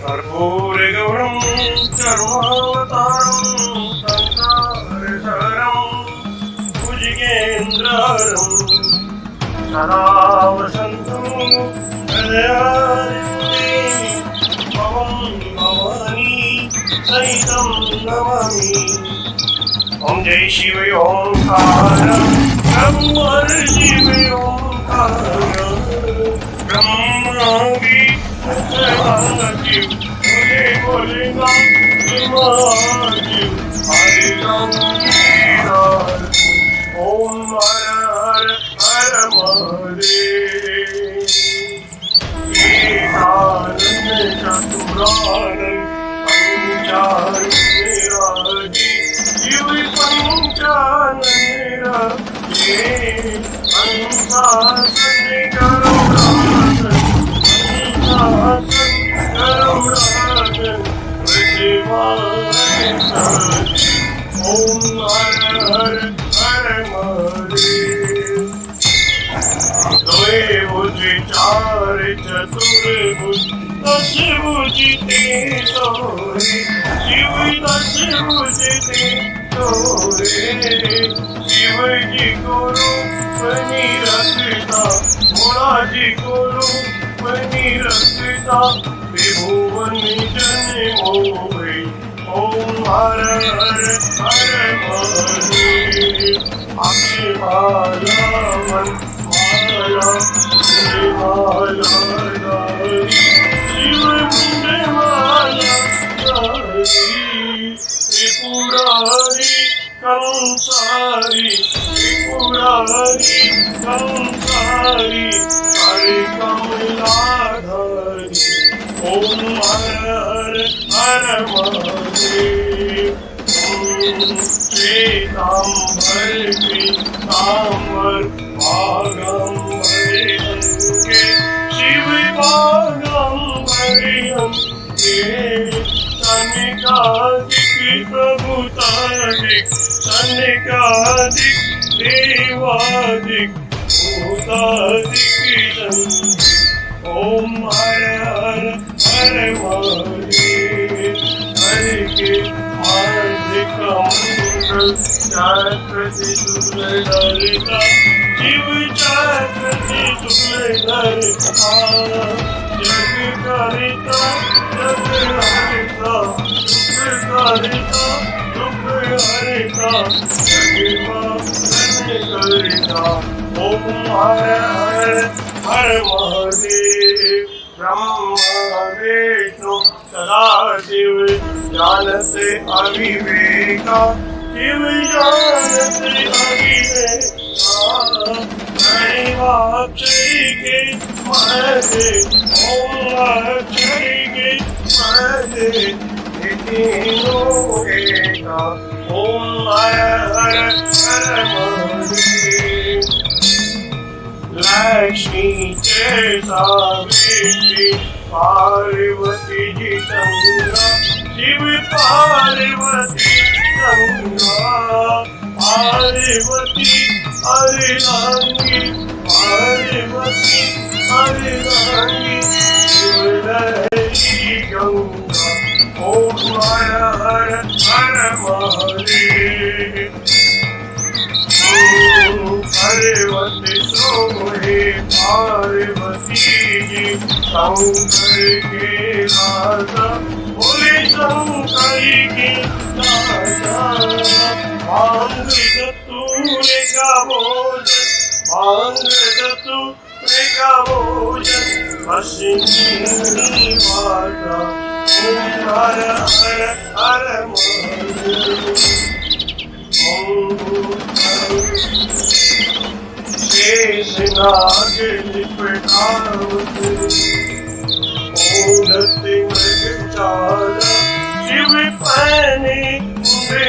कर्पूरगौरं चर्मावतारं संसारसारं भुजगेन्द्रहारं सदा वसन्तं हृदयारविन्दे भवं भवानी सहितं नमामि। ओम जय शिव ओंकार ब्रह्म शिव ओंकार ब्रह्मा भी सदाशिव बोले बोले शिव हरे राम ओम हर हर हर महादेव। एकानंद चतुरानंद पंचानंद शिव पंचानंद ये पंचासन गरुड़ासन पंचासन गरुड़ासन शिवाय सदा ओम हर हर हर महादेव। द्वय भुज चार चतुर्भुज दश भुज ते सोरे शिव दश भुज ते सोरे शिव जी को रूप रखता भोला जी को रूप रखता त्रिभुवन जन मोहे ओम हर हर हर महादेव। अक्षमाला मन माला माला शिव मुंडे माला त्रिपुरारी कंसारी त्रिपुरारी कंसारी हरे कमलाधारी ओम हर हर हर महादेव। श्वेतांबर पीतांबर भागंबर अंके शिव भागंबर सनिकादिक प्रभुतादिक सनिकादिक देवादिक भूतादिक ओम हर हर हर महादेव। हरि के हार्दिक मंगल चक्रति सुरललिता शिव चक्रति सुरललिता जग करिता जग हरिता दुख करिता दुख हरिता जग करिता ओम हर हर हर महादेव। ब्रह्मा विष्णु सदाशिव जानते अविवेका शिव जानते अविवेका अक्षय के महे ओम अक्षय के महे तीनों एका ओम हर हर हर महादेव। लक्ष्मी के सावित्री पार्वती जी गंगा शिव पार्वती गंगा पार्वती अर्धांगी पार्वती अर्धांगी शिवलहरी गंगा ओम हर हर हर महादेव। पार्वती सोहे पार्वती जी शंकर के राजा बोले शंकर के राजा भांग जतूरे का भोजन भांग जतूरे का भोजन पश्चिमी माता ओम हर हर हर महादेव। शेषनाग लिपटावत ओढ़ते मृगचाला शिव पहने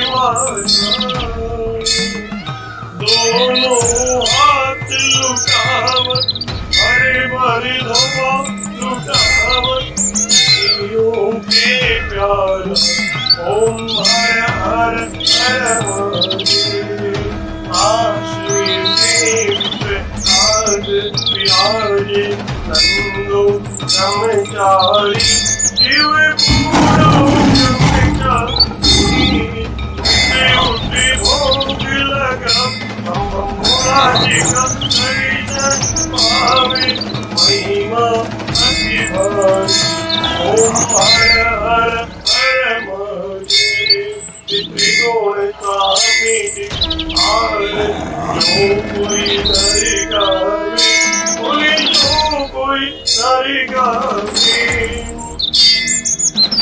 माला दोनों हाथ लुटावत हरे भरे धवा लुटावत शिवों के प्याला ओम हर हर हर महादेव। आश्वी देव विराजे नंदो ब्रह्मचारी शिव पूरो ब्रह्मचारी उठे भोग लगा मुरारी का दर्शन पावे महिमा अति भारी ओम हर हर हर महादेव त्रिगुण स्वामी जो कोई नर गावे बोले जो कोई नर गावे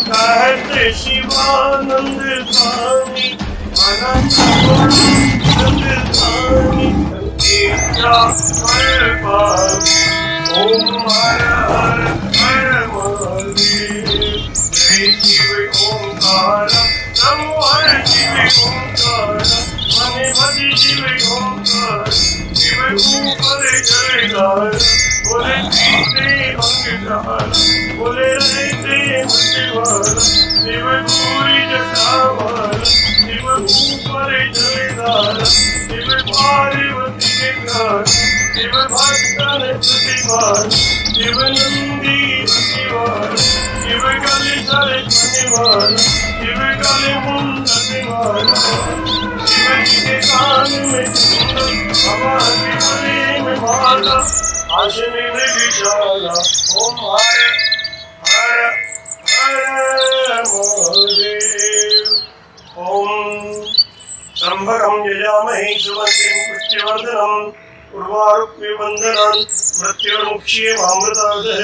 कहते शिवानंद स्वामी अनंत गुणानंद स्वामी इच्छा फल पावे ओम हर हर हर महादेव जय शिव ओंकार नमो हर शिव ओंकार मने भज शिव ओंकार शिव ऊपर जयकार बोले पीते अंगधार बोले रहते मतवार शिव पूरी जटावार शिव ऊपर जयकार शिव पार्वती के प्यार शिव भक्तन प्रतिवार शिव नंदी प्रतिवार शिव गले सारे प्रतिवार शिव गले मुंडवार शिव जी के कान में कुंडल हवा के गले में माला आसन में विशाला ओम हर हर हर महादेव ओम त्र्यंबकं यजामहे सुगन्धिं पुष्टिवर्धनम् उर्वारुक्मिबन्धनान् मृत्युर्मुक्षीयमामृतादः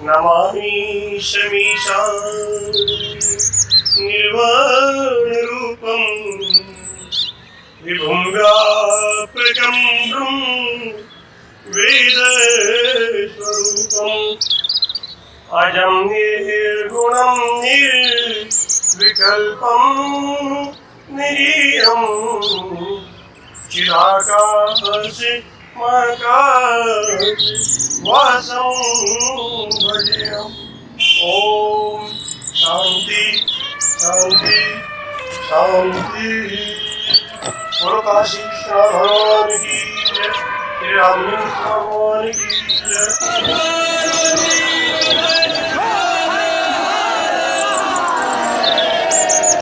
नमामि शमीशान् निर्वाणरूपं विभुं व्यापकं वेदस्वरूपम् अजं निर्गुणं निर्विकल्पं निरीयं चिराकाशे वासं भजेयम् ॐ शान्ति शान्ति शान्ति बोलो काशी भगवान की जय, श्री राम भगवान की जय।